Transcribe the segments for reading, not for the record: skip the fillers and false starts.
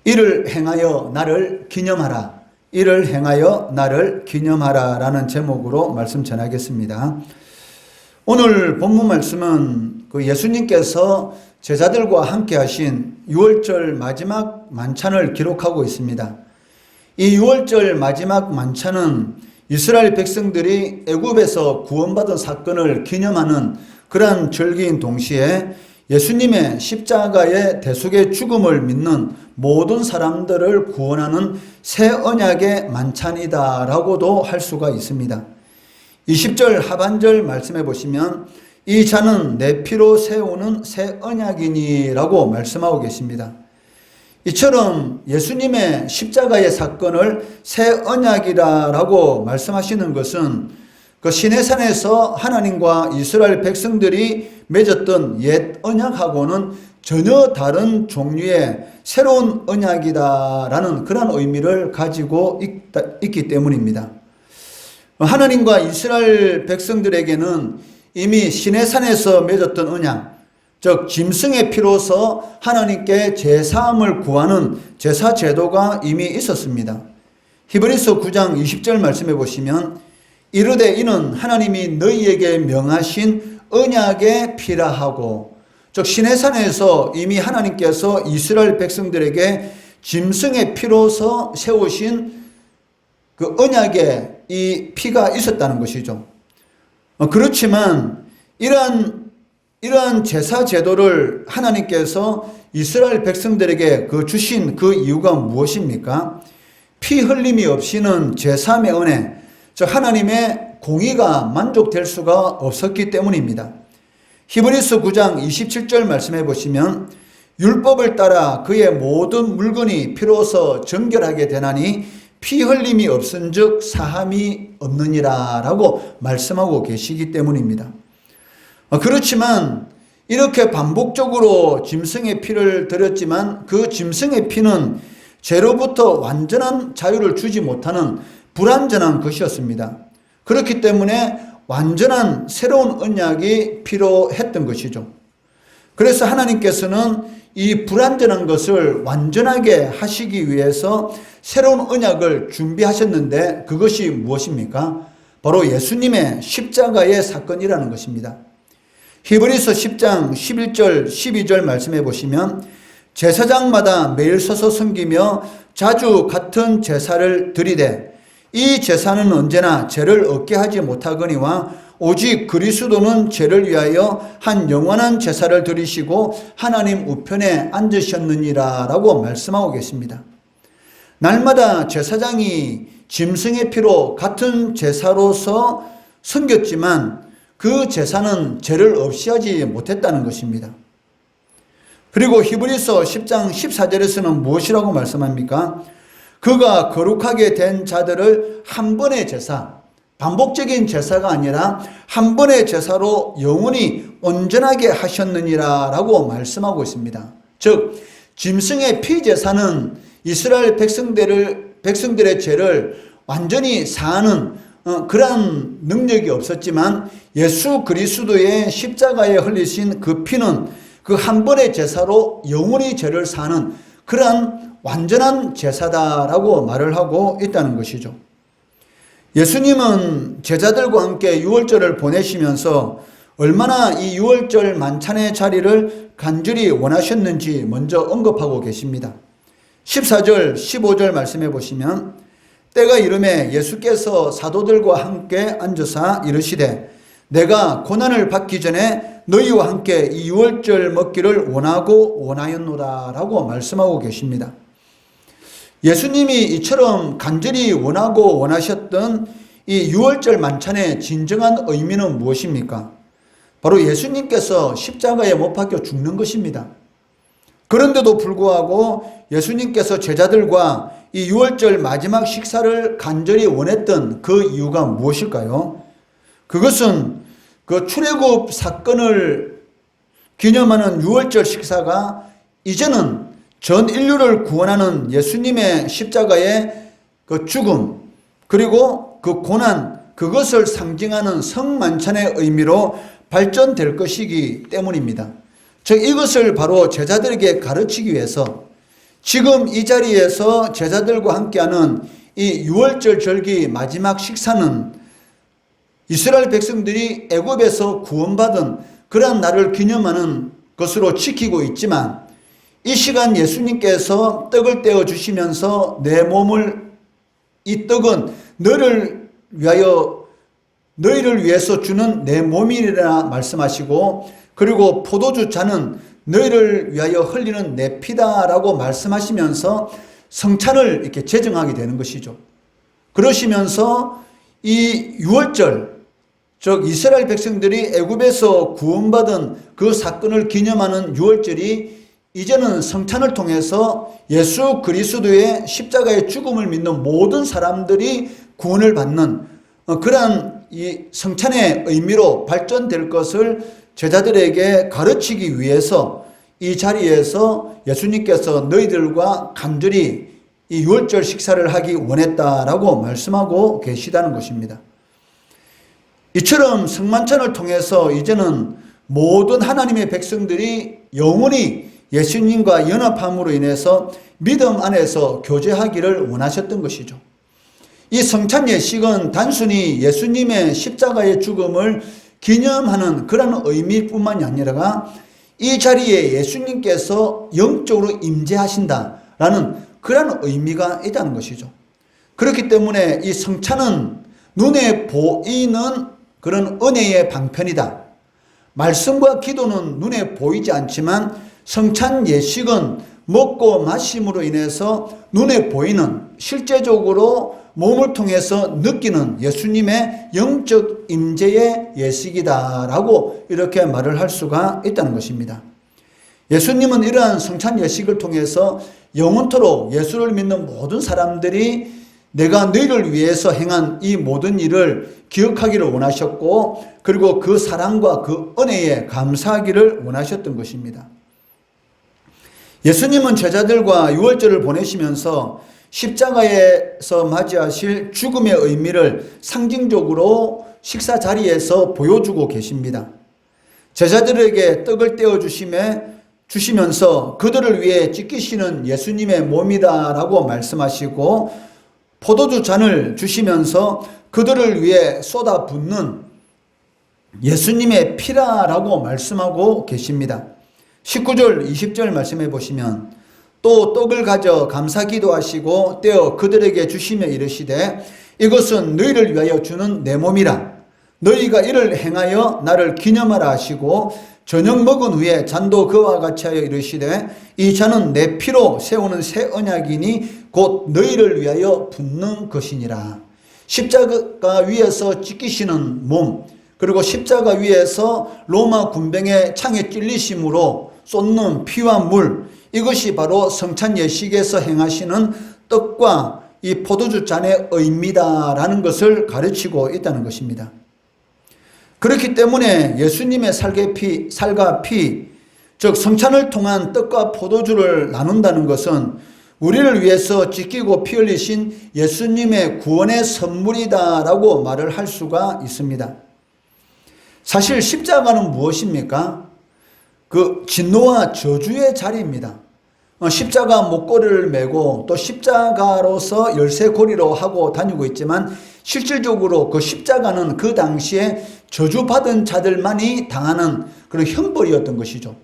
이를 행하여 나를 기념하라. 이를 행하여 나를 기념하라 라는 제목으로 말씀 전하겠습니다. 오늘 본문 말씀은 예수님께서 제자들과 함께 하신 유월절 마지막 만찬을 기록하고 있습니다. 이 유월절 마지막 만찬은 이스라엘 백성들이 애굽에서 구원받은 사건을 기념하는 그러한 절기인 동시에 예수님의 십자가의 대속의 죽음을 믿는 모든 사람들을 구원하는 새 언약의 만찬이다라고도 할 수가 있습니다. 20절 하반절 말씀해 보시면 이 잔은 내 피로 세우는 새 언약이니라고 말씀하고 계십니다. 이처럼 예수님의 십자가의 사건을 새 언약이라고 말씀하시는 것은 그 시내산에서 하나님과 이스라엘 백성들이 맺었던 옛 언약하고는 전혀 다른 종류의 새로운 언약이다라는 그런 의미를 가지고 있기 때문입니다. 하나님과 이스라엘 백성들에게는 이미 시내산에서 맺었던 언약, 즉 짐승의 피로서 하나님께 제사함을 구하는 제사 제도가 이미 있었습니다. 히브리서 9장 20절 말씀해 보시면 이르되 이는 하나님이 너희에게 명하신 언약의 피라 하고, 즉 시내산에서 이미 하나님께서 이스라엘 백성들에게 짐승의 피로서 세우신 그 언약의 이 피가 있었다는 것이죠. 그렇지만 이러한 제사 제도를 하나님께서 이스라엘 백성들에게 주신 그 이유가 무엇입니까? 피 흘림이 없이는 제사의 은혜, 즉 하나님의 공의가 만족될 수가 없었기 때문입니다. 히브리서 9장 27절 말씀해 보시면 율법을 따라 그의 모든 물건이 피로서 정결하게 되나니 피 흘림이 없은즉 사함이 없느니라 라고 말씀하고 계시기 때문입니다. 그렇지만 이렇게 반복적으로 짐승의 피를 드렸지만 그 짐승의 피는 죄로부터 완전한 자유를 주지 못하는 불완전한 것이었습니다. 그렇기 때문에 완전한 새로운 언약이 필요했던 것이죠. 그래서 하나님께서는 이 불완전한 것을 완전하게 하시기 위해서 새로운 언약을 준비하셨는데 그것이 무엇입니까? 바로 예수님의 십자가의 사건이라는 것입니다. 히브리서 10장 11절 12절 말씀해 보시면 제사장마다 매일 서서 섬기며 자주 같은 제사를 드리되 이 제사는 언제나 죄를 얻게 하지 못하거니와 오직 그리스도는 죄를 위하여 한 영원한 제사를 드리시고 하나님 우편에 앉으셨느니라 라고 말씀하고 계십니다. 날마다 제사장이 짐승의 피로 같은 제사로서 섬겼지만 그 제사는 죄를 없이 하지 못했다는 것입니다. 그리고 히브리서 10장 14절에서는 무엇이라고 말씀합니까? 그가 거룩하게 된 자들을 한 번의 제사, 반복적인 제사가 아니라 한 번의 제사로 영원히 온전하게 하셨느니라 라고 말씀하고 있습니다. 즉 짐승의 피제사는 이스라엘 백성들의 죄를 완전히 사하는 그러한 능력이 없었지만 예수 그리스도의 십자가에 흘리신 그 피는 그 한 번의 제사로 영원히 죄를 사하는 그러한 완전한 제사다라고 말을 하고 있다는 것이죠. 예수님은 제자들과 함께 유월절을 보내시면서 얼마나 이 유월절 만찬의 자리를 간절히 원하셨는지 먼저 언급하고 계십니다. 14절 15절 말씀해 보시면 때가 이르매 예수께서 사도들과 함께 앉으사 이르시되 내가 고난을 받기 전에 너희와 함께 이 유월절 먹기를 원하였노라 라고 말씀하고 계십니다. 예수님이 이처럼 간절히 원하셨던 이 유월절 만찬의 진정한 의미는 무엇입니까? 바로 예수님께서 십자가에 못 박혀 죽는 것입니다. 그런데도 불구하고 예수님께서 제자들과 이 유월절 마지막 식사를 간절히 원했던 그 이유가 무엇일까요? 그것은 그 출애굽 사건을 기념하는 유월절 식사가 이제는 전 인류를 구원하는 예수님의 십자가의 그 죽음 그리고 그 고난 그것을 상징하는 성만찬의 의미로 발전될 것이기 때문입니다. 즉 이것을 바로 제자들에게 가르치기 위해서 지금 이 자리에서 제자들과 함께하는 이 유월절 절기 마지막 식사는 이스라엘 백성들이 애굽에서 구원받은 그러한 날을 기념하는 것으로 지키고 있지만, 이 시간 예수님께서 떡을 떼어 주시면서 내 몸을, 이 떡은 너희를 위해서 주는 내 몸이라 말씀하시고, 그리고 포도주 잔은 너희를 위하여 흘리는 내 피다라고 말씀하시면서 성찬을 이렇게 제정하게 되는 것이죠. 그러시면서 이 유월절, 즉 이스라엘 백성들이 애굽에서 구원받은 그 사건을 기념하는 유월절이 이제는 성찬을 통해서 예수 그리스도의 십자가의 죽음을 믿는 모든 사람들이 구원을 받는 그러한 이 성찬의 의미로 발전될 것을 제자들에게 가르치기 위해서 이 자리에서 예수님께서 너희들과 간절히 이 유월절 식사를 하기 원했다라고 말씀하고 계시다는 것입니다. 이처럼 성만찬을 통해서 이제는 모든 하나님의 백성들이 영원히 예수님과 연합함으로 인해서 믿음 안에서 교제하기를 원하셨던 것이죠. 이 성찬 예식은 단순히 예수님의 십자가의 죽음을 기념하는 그런 의미뿐만이 아니라 이 자리에 예수님께서 영적으로 임재하신다라는 그런 의미가 있다는 것이죠. 그렇기 때문에 이 성찬은 눈에 보이는 그런 은혜의 방편이다. 말씀과 기도는 눈에 보이지 않지만 성찬 예식은 먹고 마심으로 인해서 눈에 보이는, 실제적으로 몸을 통해서 느끼는 예수님의 영적 임재의 예식이다라고 이렇게 말을 할 수가 있다는 것입니다. 예수님은 이러한 성찬 예식을 통해서 영원토록 예수를 믿는 모든 사람들이 내가 너희를 위해서 행한 이 모든 일을 기억하기를 원하셨고, 그리고 그 사랑과 그 은혜에 감사하기를 원하셨던 것입니다. 예수님은 제자들과 유월절을 보내시면서 십자가에서 맞이하실 죽음의 의미를 상징적으로 식사 자리에서 보여주고 계십니다. 제자들에게 떡을 떼어 주시면서 그들을 위해 찢기시는 예수님의 몸이다라고 말씀하시고, 포도주 잔을 주시면서 그들을 위해 쏟아붓는 예수님의 피라라고 말씀하고 계십니다. 19절 20절 말씀해 보시면, 또 떡을 가져 감사 기도하시고 떼어 그들에게 주시며 이르시되 이것은 너희를 위하여 주는 내 몸이라. 너희가 이를 행하여 나를 기념하라 하시고, 저녁 먹은 후에 잔도 그와 같이 하여 이르시되 이 잔은 내 피로 세우는 새 언약이니 곧 너희를 위하여 붓는 것이니라. 십자가 위에서 찢기시는 몸, 그리고 십자가 위에서 로마 군병의 창에 찔리심으로 쏟는 피와 물, 이것이 바로 성찬 예식에서 행하시는 떡과 이 포도주 잔의 의미다라는 것을 가르치고 있다는 것입니다. 그렇기 때문에 예수님의 살과 피, 즉 성찬을 통한 떡과 포도주를 나눈다는 것은 우리를 위해서 지키고 피 흘리신 예수님의 구원의 선물이다라고 말을 할 수가 있습니다. 사실 십자가는 무엇입니까? 그 진노와 저주의 자리입니다. 십자가 목걸이를 메고 또 십자가로서 열쇠고리로 하고 다니고 있지만, 실질적으로 그 십자가는 그 당시에 저주받은 자들만이 당하는 그런 형벌이었던 것이죠.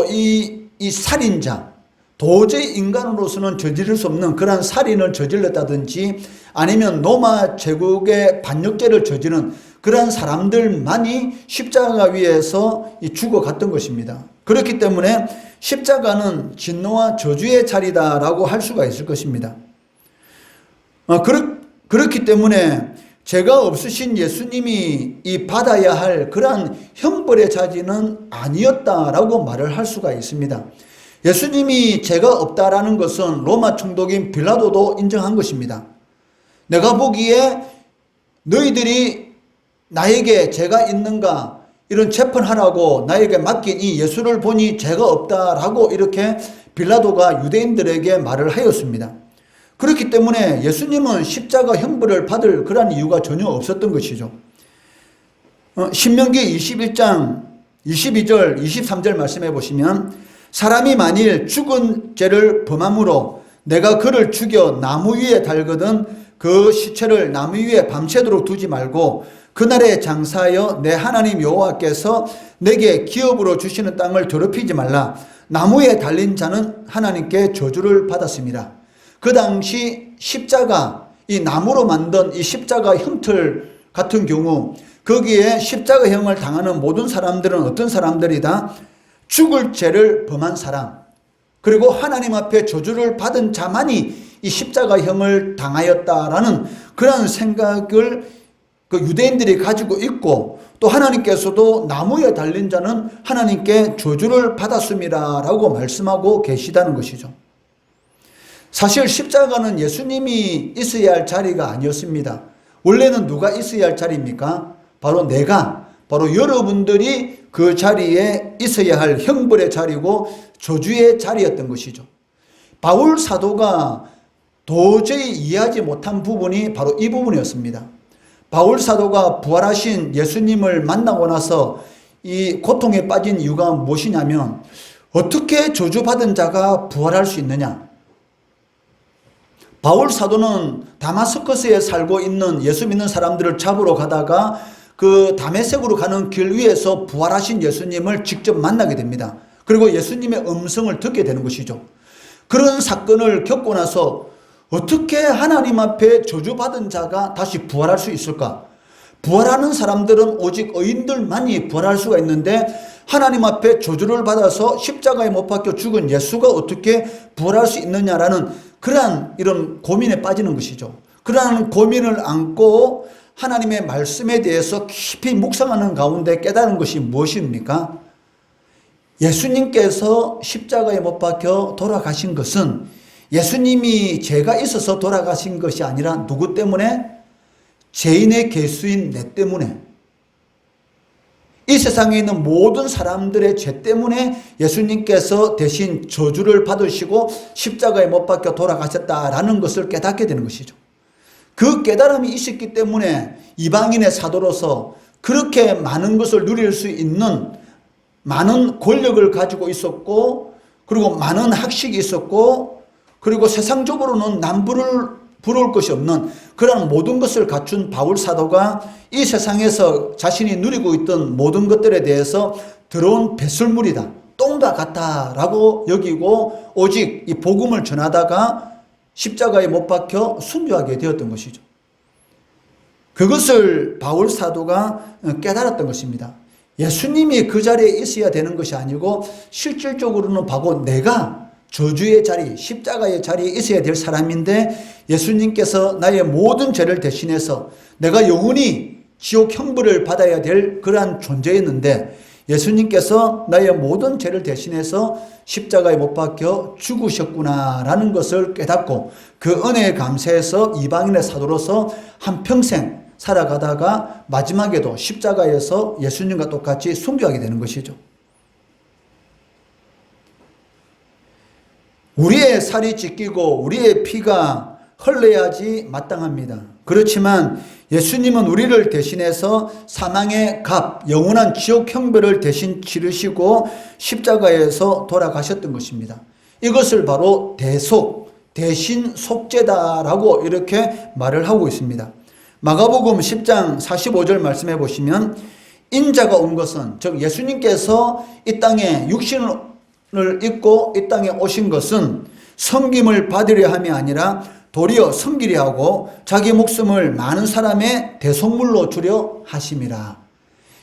이 살인자, 도저히 인간으로서는 저지를 수 없는 그러한 살인을 저질렀다든지 아니면 로마 제국의 반역죄를 저지른 그러한 사람들만이 십자가 위에서 죽어갔던 것입니다. 그렇기 때문에 십자가는 진노와 저주의 자리다라고 할 수가 있을 것입니다. 그렇기 때문에 죄가 없으신 예수님이 이 받아야 할 그러한 형벌의 자리는 아니었다라고 말을 할 수가 있습니다. 예수님이 죄가 없다라는 것은 로마 총독인 빌라도도 인정한 것입니다. 내가 보기에 너희들이 나에게 죄가 있는가 이런 재판하라고 나에게 맡긴 이 예수를 보니 죄가 없다라고 이렇게 빌라도가 유대인들에게 말을 하였습니다. 그렇기 때문에 예수님은 십자가 형벌을 받을 그런 이유가 전혀 없었던 것이죠. 신명기 21장 22절 23절 말씀해 보시면, 사람이 만일 죽은 죄를 범함으로 내가 그를 죽여 나무 위에 달거든 그 시체를 나무 위에 밤새도록 두지 말고 그날에 장사하여 내 하나님 여호와께서 내게 기업으로 주시는 땅을 더럽히지 말라. 나무에 달린 자는 하나님께 저주를 받았습니다. 그 당시 십자가, 이 나무로 만든 이 십자가 형틀 같은 경우 거기에 십자가형을 당하는 모든 사람들은 어떤 사람들이다? 죽을 죄를 범한 사람, 그리고 하나님 앞에 저주를 받은 자만이 이 십자가형을 당하였다라는 그런 생각을 그 유대인들이 가지고 있고, 또 하나님께서도 나무에 달린 자는 하나님께 저주를 받았습니다 라고 말씀하고 계시다는 것이죠. 사실 십자가는 예수님이 있어야 할 자리가 아니었습니다. 원래는 누가 있어야 할 자리입니까? 바로 여러분들이 그 자리에 있어야 할 형벌의 자리고 저주의 자리였던 것이죠. 바울 사도가 도저히 이해하지 못한 부분이 바로 이 부분이었습니다. 바울 사도가 부활하신 예수님을 만나고 나서 이 고통에 빠진 이유가 무엇이냐면, 어떻게 저주받은 자가 부활할 수 있느냐? 바울 사도는 다마스커스에 살고 있는 예수 믿는 사람들을 잡으러 가다가 그 다메섹으로 가는 길 위에서 부활하신 예수님을 직접 만나게 됩니다. 그리고 예수님의 음성을 듣게 되는 것이죠. 그런 사건을 겪고 나서 어떻게 하나님 앞에 저주받은 자가 다시 부활할 수 있을까? 부활하는 사람들은 오직 의인들만이 부활할 수가 있는데 하나님 앞에 저주를 받아서 십자가에 못 박혀 죽은 예수가 어떻게 부활할 수 있느냐라는 그러한 이런 고민에 빠지는 것이죠. 그러한 고민을 안고 하나님의 말씀에 대해서 깊이 묵상하는 가운데 깨달은 것이 무엇입니까? 예수님께서 십자가에 못 박혀 돌아가신 것은 예수님이 죄가 있어서 돌아가신 것이 아니라 누구 때문에? 죄인의 개수인 내 때문에, 이 세상에 있는 모든 사람들의 죄 때문에 예수님께서 대신 저주를 받으시고 십자가에 못 박혀 돌아가셨다라는 것을 깨닫게 되는 것이죠. 그 깨달음이 있었기 때문에 이방인의 사도로서 그렇게 많은 것을 누릴 수 있는 많은 권력을 가지고 있었고, 그리고 많은 학식이 있었고, 그리고 세상적으로는 부러울 것이 없는 그런 모든 것을 갖춘 바울 사도가 이 세상에서 자신이 누리고 있던 모든 것들에 대해서 더러운 배설물이다, 똥과 같다라고 여기고 오직 이 복음을 전하다가 십자가에 못 박혀 순교하게 되었던 것이죠. 그것을 바울 사도가 깨달았던 것입니다. 예수님이 그 자리에 있어야 되는 것이 아니고 실질적으로는 바로 내가 저주의 자리, 십자가의 자리에 있어야 될 사람인데 예수님께서 나의 모든 죄를 대신해서 내가 영원히 지옥 형벌을 받아야 될 그러한 존재였는데 예수님께서 나의 모든 죄를 대신해서 십자가에 못 박혀 죽으셨구나라는 것을 깨닫고 그 은혜에 감사해서 이방인의 사도로서 한평생 살아가다가 마지막에도 십자가에서 예수님과 똑같이 순교하게 되는 것이죠. 우리의 살이 찢기고 우리의 피가 흘러야지 마땅합니다. 그렇지만 예수님은 우리를 대신해서 사망의 값, 영원한 지옥 형벌을 대신 치르시고 십자가에서 돌아가셨던 것입니다. 이것을 바로 대신 속죄다라고 이렇게 말을 하고 있습니다. 마가복음 10장 45절 말씀해 보시면 인자가 온 것은, 즉 예수님께서 이 땅에 육신을 입고 이 땅에 오신 것은 섬김을 받으려 함이 아니라 도리어 섬기려 하고 자기 목숨을 많은 사람의 대속물로 주려 하심이라.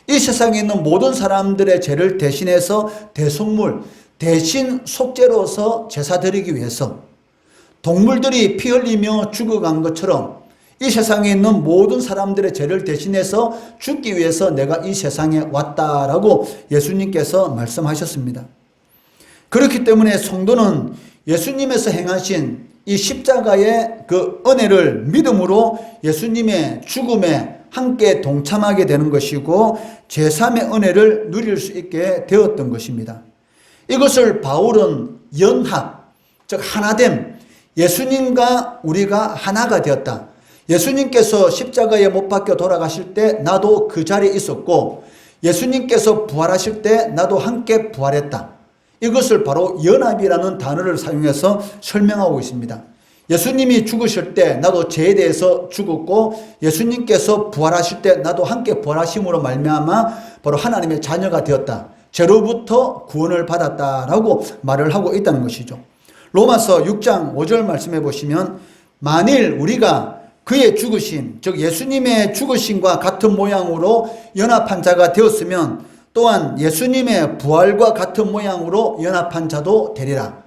이 세상에 있는 모든 사람들의 죄를 대신해서 대속물, 대신 속죄로서 제사 드리기 위해서 동물들이 피 흘리며 죽어간 것처럼 이 세상에 있는 모든 사람들의 죄를 대신해서 죽기 위해서 내가 이 세상에 왔다라고 예수님께서 말씀하셨습니다. 그렇기 때문에 성도는 예수님에서 행하신 이 십자가의 그 은혜를 믿음으로 예수님의 죽음에 함께 동참하게 되는 것이고 제3의 은혜를 누릴 수 있게 되었던 것입니다. 이것을 바울은 연합, 즉 하나됨, 예수님과 우리가 하나가 되었다. 예수님께서 십자가에 못 박혀 돌아가실 때 나도 그 자리에 있었고 예수님께서 부활하실 때 나도 함께 부활했다. 이것을 바로 연합이라는 단어를 사용해서 설명하고 있습니다. 예수님이 죽으실 때 나도 죄에 대해서 죽었고 예수님께서 부활하실 때 나도 함께 부활하심으로 말미암아 바로 하나님의 자녀가 되었다. 죄로부터 구원을 받았다라고 말을 하고 있다는 것이죠. 로마서 6장 5절 말씀해 보시면 만일 우리가 그의 죽으심, 즉 예수님의 죽으심과 같은 모양으로 연합한 자가 되었으면 또한 예수님의 부활과 같은 모양으로 연합한 자도 되리라.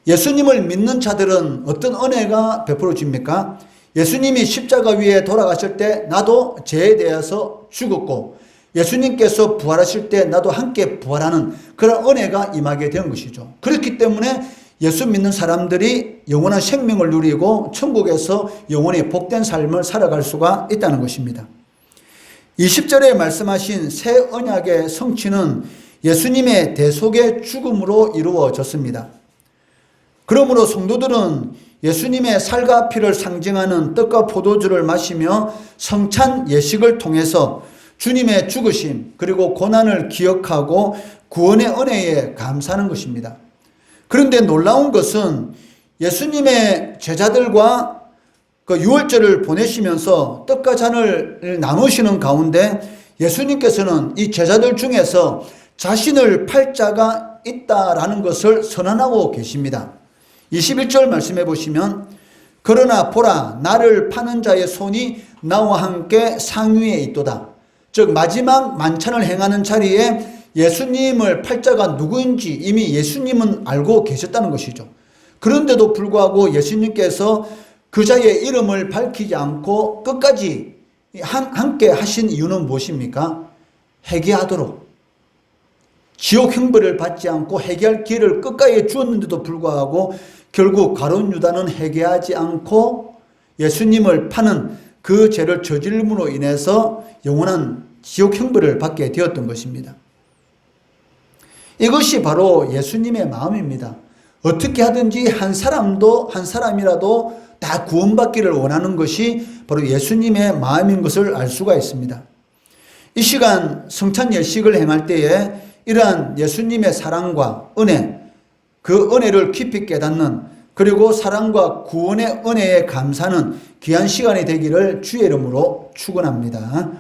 예수님을 믿는 자들은 어떤 은혜가 베풀어집니까? 예수님이 십자가 위에 돌아가실 때 나도 죄에 대해서 죽었고 예수님께서 부활하실 때 나도 함께 부활하는 그런 은혜가 임하게 된 것이죠. 그렇기 때문에 예수 믿는 사람들이 영원한 생명을 누리고 천국에서 영원히 복된 삶을 살아갈 수가 있다는 것입니다. 20절에 말씀하신 새 언약의 성취는 예수님의 대속의 죽음으로 이루어졌습니다. 그러므로 성도들은 예수님의 살과 피를 상징하는 떡과 포도주를 마시며 성찬 예식을 통해서 주님의 죽으심 그리고 고난을 기억하고 구원의 은혜에 감사하는 것입니다. 그런데 놀라운 것은 예수님의 제자들과 그 유월절을 보내시면서 떡과 잔을 나누시는 가운데 예수님께서는 이 제자들 중에서 자신을 팔 자가 있다라는 것을 선언하고 계십니다. 21절 말씀해 보시면 그러나 보라 나를 파는 자의 손이 나와 함께 상위에 있도다. 즉 마지막 만찬을 행하는 자리에 예수님을 팔 자가 누구인지 이미 예수님은 알고 계셨다는 것이죠. 그런데도 불구하고 예수님께서 그 자의 이름을 밝히지 않고 끝까지 함께 하신 이유는 무엇입니까? 회개하도록. 지옥 형벌을 받지 않고 회개할 기회를 끝까지 주었는데도 불구하고 결국 가룟 유다는 회개하지 않고 예수님을 파는 그 죄를 저질름으로 인해서 영원한 지옥 형벌을 받게 되었던 것입니다. 이것이 바로 예수님의 마음입니다. 어떻게 하든지 한 사람이라도 다 구원받기를 원하는 것이 바로 예수님의 마음인 것을 알 수가 있습니다. 이 시간 성찬 예식을 행할 때에 이러한 예수님의 사랑과 은혜, 그 은혜를 깊이 깨닫는 그리고 사랑과 구원의 은혜에 감사하는 귀한 시간이 되기를 주의 이름으로 축원합니다.